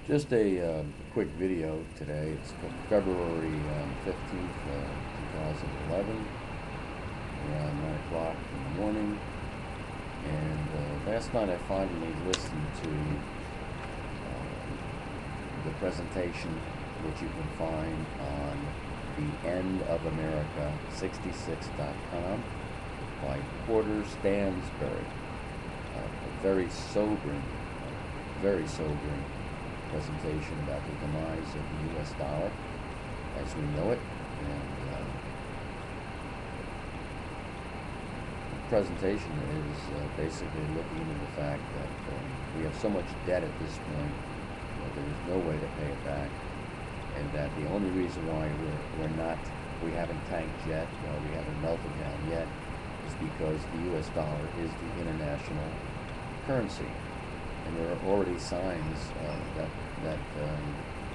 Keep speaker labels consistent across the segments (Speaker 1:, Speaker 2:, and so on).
Speaker 1: Just a quick video today. It's February 15th, 2011, around 9 o'clock in the morning. And last night I finally listened to the presentation, which you can find on the endofamerica66.com by Porter Stansberry. A very sobering presentation about the demise of the U.S. dollar as we know it. And the presentation is basically looking into the fact that we have so much debt at this point that there's no way to pay it back, and that the only reason why we haven't tanked yet, we haven't melted down yet, is because the U.S. dollar is the international currency. And there are already signs that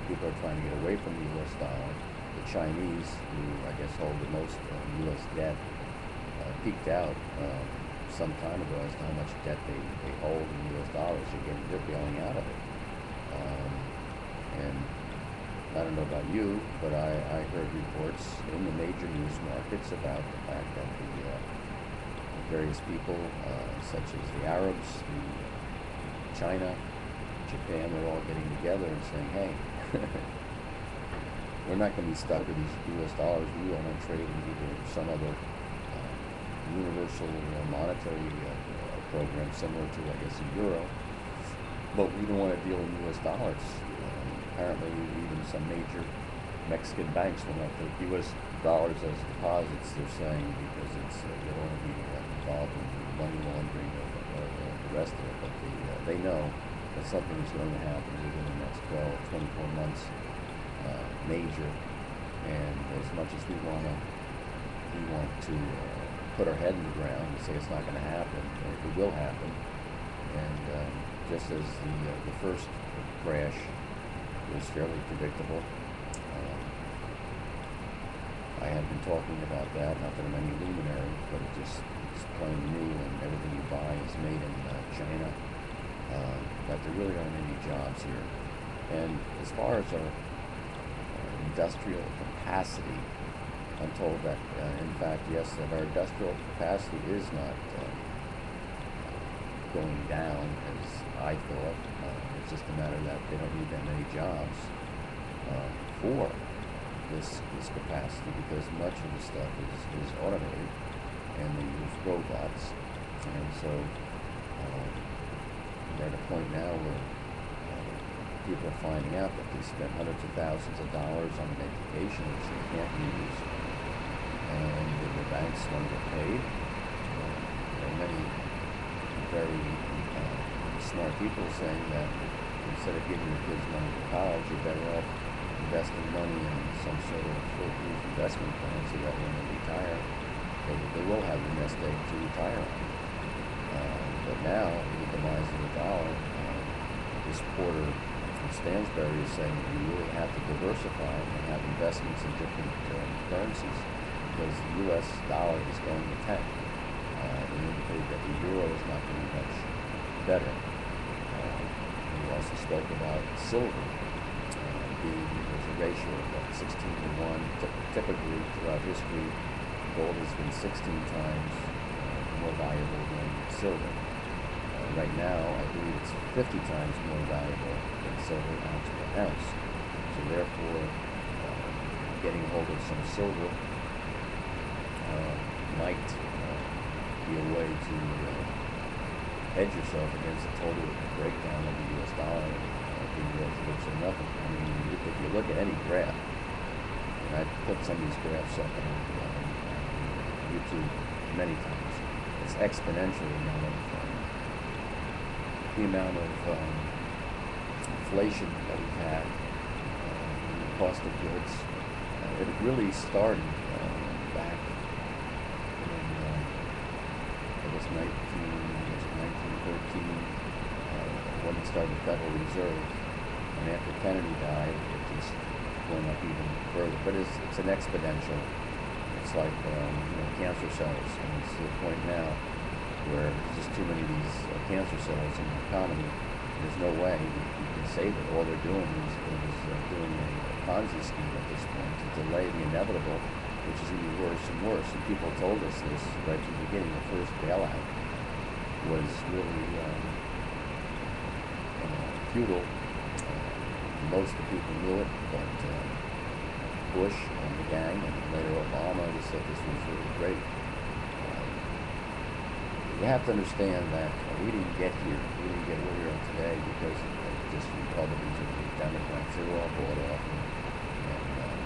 Speaker 1: people are trying to get away from the U.S. dollar. The Chinese, who I guess hold the most U.S. debt, peaked out some time ago as to how much debt they hold in U.S. dollars. They're bailing out of it. And I don't know about you, but I heard reports in the major news markets about the fact that the various people, such as the Arabs, China, Japan, they're all getting together and saying, hey, we're not going to be stuck with these U.S. dollars. We want to trade in either some other universal monetary program similar to, I guess, the euro, but we don't want to deal in U.S. dollars. Apparently, even some major Mexican banks will not take U.S. dollars as deposits, they're saying, because they don't want to be involved in money laundering or the rest of it. But they know that something is going to happen within the next 12, 24 months, major. And as much as we want to put our head in the ground and say it's not going to happen, it will happen. And just as the first crash was fairly predictable, I have been talking about that, not that I'm any luminary, but it's plain new, and everything you buy is made in China, that there really aren't any jobs here. And as far as our industrial capacity, I'm told that, in fact, yes, that our industrial capacity is not going down as I thought. It's just a matter that they don't need that many jobs for this capacity, because much of the stuff is automated and they use robots. And so they're at a point now where people are finding out that they spend hundreds of thousands of dollars on an education which they can't use, and the banks want to get paid. There are many very smart people saying that instead of giving your kids money for college, you're better off investing money in some sort of foolproof investment plan so that when they retire, they will have the nest egg to retire on. But now, with the demise of the dollar, this Porter from Stansberry is saying that you really have to diversify and have investments in different currencies, because the U.S. dollar is going to tank. They indicate that the euro is not going to be much better. We also spoke about silver. There's a ratio of 16 to 1. Typically, throughout history, gold has been 16 times more valuable than silver. Right now, I believe it's 50 times more valuable than silver ounce per ounce. So therefore, getting a hold of some silver might be a way to hedge yourself against a total breakdown of the U.S. dollar, being worth or nothing. I mean, if you look at any graph, and I've put some of these graphs up on YouTube many times, it's exponential the amount of inflation that we've had, the cost of goods. It really started back in, I guess, 1913, when it started the Federal Reserve. And after Kennedy died, it just went up even further. But it's an exponential. It's like cancer cells, and it's to the point now where there's just too many of these cancer cells in the economy, There's no way you can save it. All they're doing is doing a Ponzi scheme at this point to delay the inevitable, which is going to be worse and worse. And people told us this right from the beginning. The first bailout was really futile. Most of the people knew it, but Bush and the gang, and later Obama, said this was really great. You have to understand that we didn't get here. We didn't get where we are today because of just Republicans or the Democrats. They were all bought off. And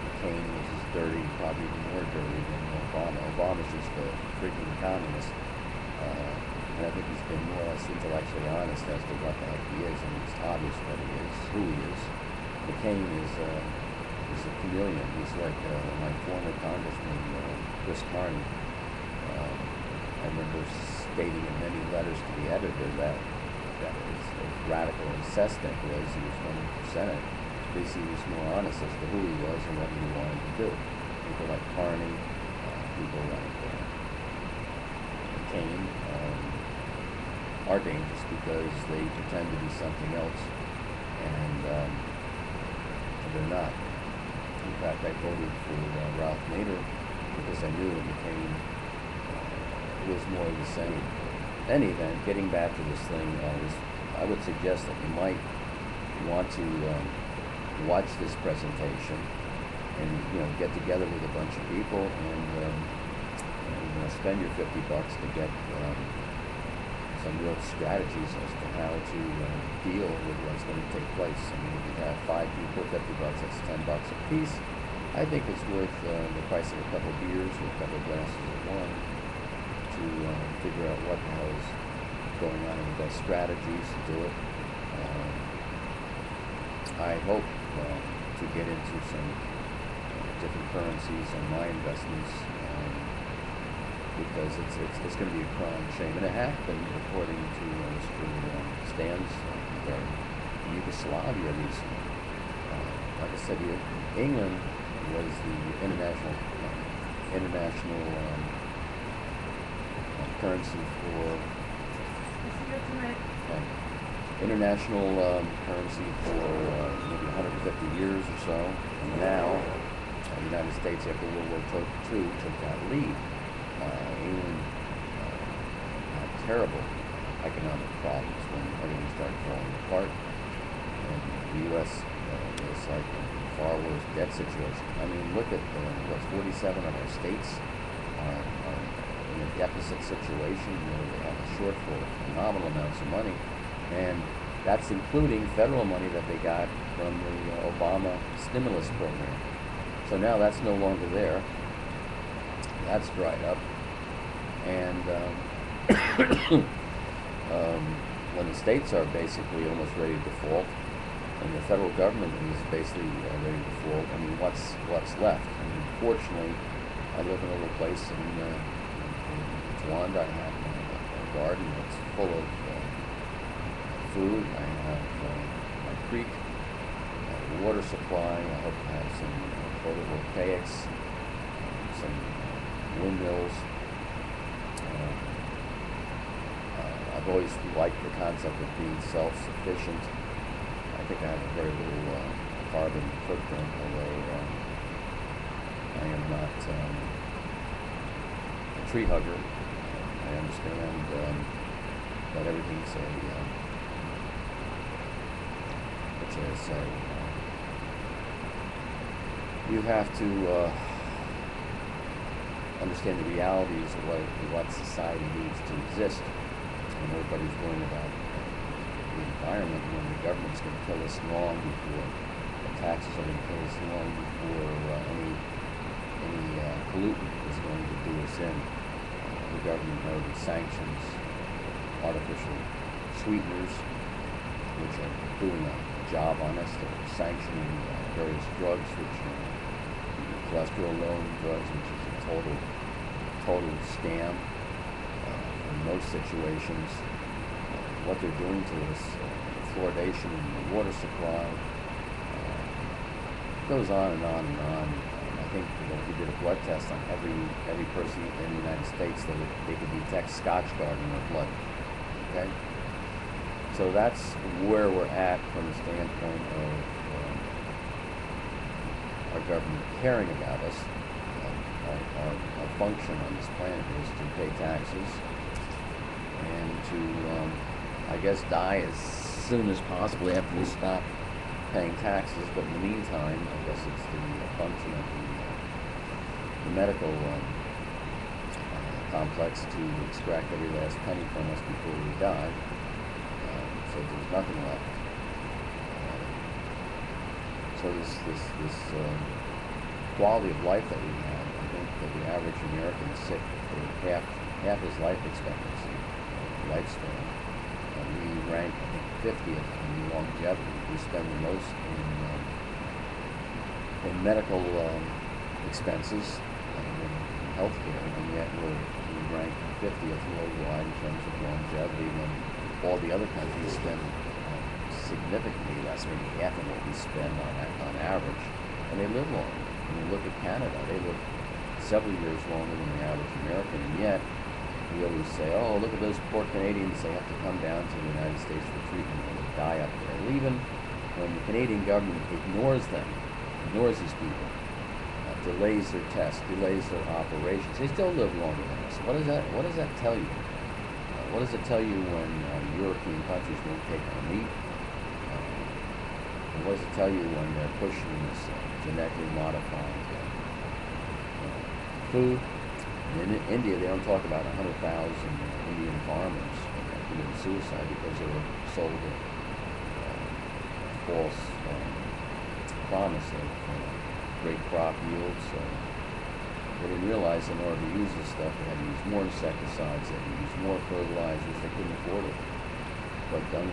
Speaker 1: McCain was as dirty, probably even more dirty than Obama. Obama's just a freaking communist. And I think he's been more or less intellectually honest as to what the heck he is, and it's obvious what he is, who he is. McCain is a chameleon. He's like my former congressman, Chris Carney. I remember stating in many letters to the editor that as radical and Sestak was, he was running for Senate. At least he was more honest as to who he was and what he wanted to do. People like Carney, people like McCain, are dangerous because they pretend to be something else, and they're not. In fact, I voted for Ralph Nader because I knew that McCain was more of the same. In any event, getting back to this thing, I would suggest that you might want to watch this presentation and get together with a bunch of people and spend your $50 to get some real strategies as to how to deal with what's going to take place. I mean, if you have 5 people, $50, that's $10 a piece. I think it's worth the price of a couple of beers or a couple of glasses of wine to figure out what the hell is going on and the best strategies to do it. I hope to get into some different currencies on my investments because it's going to be a crying shame. And it happened, according to Mr. STANSBERRY, in Yugoslavia recently. Like I said, England was the international currency for international currency for maybe 150 years or so, and now the United States, after World War II, took that lead. England had terrible economic problems when everything started falling apart, and the U.S. was like in a far worse debt situation. I mean, look at 47 of our states are in a deficit situation where they have a shortfall of phenomenal amounts of money, and that's including federal money that they got from the Obama stimulus program. So now that's no longer there. That's dried up. And when the states are basically almost ready to default, and the federal government is basically ready to default, I mean, what's left? I mean, fortunately, I live in a little place in Towanda. I have a garden that's full of food. I have my creek, a water supply. I hope to have some photovoltaics, some windmills. I've always liked the concept of being self-sufficient. I think I have a very little carbon footprint, although I am not a tree hugger. I understand that everything's what should I say? You have to understand the realities of what society needs to exist. And everybody's worrying about the environment when the government's going to kill us long before the taxes are going to kill us long before any pollutant is going to do us in. The government already sanctions artificial sweeteners, which are doing a job on us. They're sanctioning various drugs, which are cholesterol-lowering drugs, which is a total scam. In most situations, what they're doing to us, fluoridation in the water supply, goes on and on and on. I think if you did a blood test on every person in the United States, they could detect Scotch guard in their blood. Okay, So that's where we're at from the standpoint of our government caring about us. Our function on this planet is to pay taxes and to, I guess, die as soon as possible after we stop paying taxes. But in the meantime, I guess it's the function of the medical complex to extract every last penny from us before we die. So there's nothing left. So this quality of life that we have, I think that the average American is sick for half his life expectancy, lifespan. We rank, I think, 50th in longevity. We spend the most in medical expenses and in healthcare, and yet we rank 50th worldwide in terms of longevity when all the other countries spend significantly less, maybe half of what we spend on average, and they live longer. When you look at Canada, they live several years longer than the average American, and yet we always say, oh, look at those poor Canadians, they have to come down to the United States for treatment and they die up there. And even when the Canadian government ignores them, ignores these people, delays their tests, delays their operations, they still live longer than us. What does that tell you? What does it tell you when European countries won't take our meat? And what does it tell you when they're pushing this genetically modified food? In India, they don't talk about 100,000 Indian farmers committing suicide because they were sold a false promise of great crop yields. They didn't realize in order to use this stuff, they had to use more insecticides, they had to use more fertilizers, they couldn't afford it. But I'm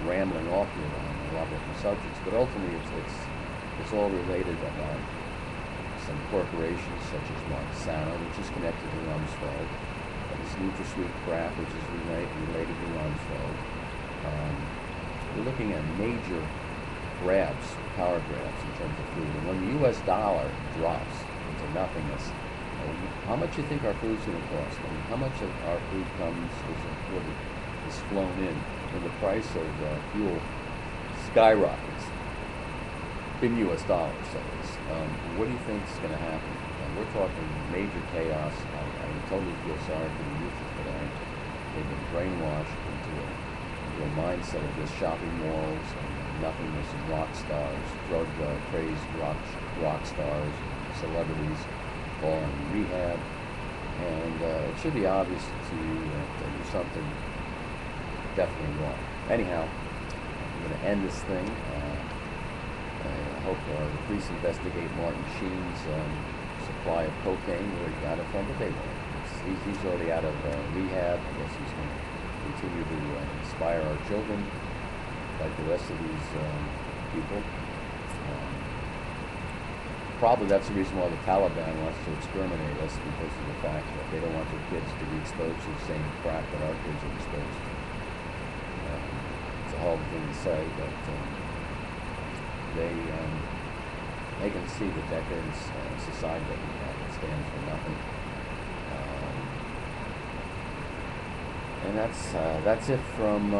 Speaker 1: rambling off here on a lot of different subjects, but ultimately it's all related about some corporations such as Monsanto, which is connected to Rumsfeld, this NutraSweet crap, which is related to Rumsfeld. We're looking at major grabs, power grabs in terms of food. And when the U.S. dollar drops into nothingness, how much do you think our food's going to cost? I mean, how much of our food is flown in when the price of fuel skyrockets in U.S. dollars? So what do you think is going to happen? We're talking major chaos. I totally feel sorry for the youth today. They've been brainwashed into a mindset of just shopping malls and nothingness and rock stars, drug-crazed rock stars, celebrities all in rehab. And it should be obvious to you that there's something definitely wrong. Anyhow, I'm going to end this thing. I hope the police investigate Martin Sheen's supply of cocaine, where he got it from, but they won't. He's already out of rehab. I guess he's going to continue to inspire our children like the rest of these people. Probably that's the reason why the Taliban wants to exterminate us, because of the fact that they don't want their kids to be exposed to the same crap that our kids are exposed to. It's a horrible thing to say, but they can see the decadence society that we have. It stands for nothing. And that's it from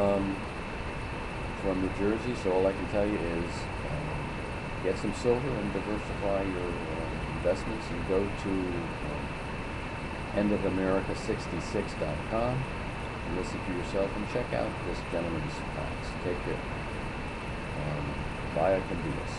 Speaker 1: New Jersey. So all I can tell you is get some silver and diversify your investments, and go to endofamerica66.com and listen for yourself and check out this gentleman's facts. Take care. Vaya con Dios.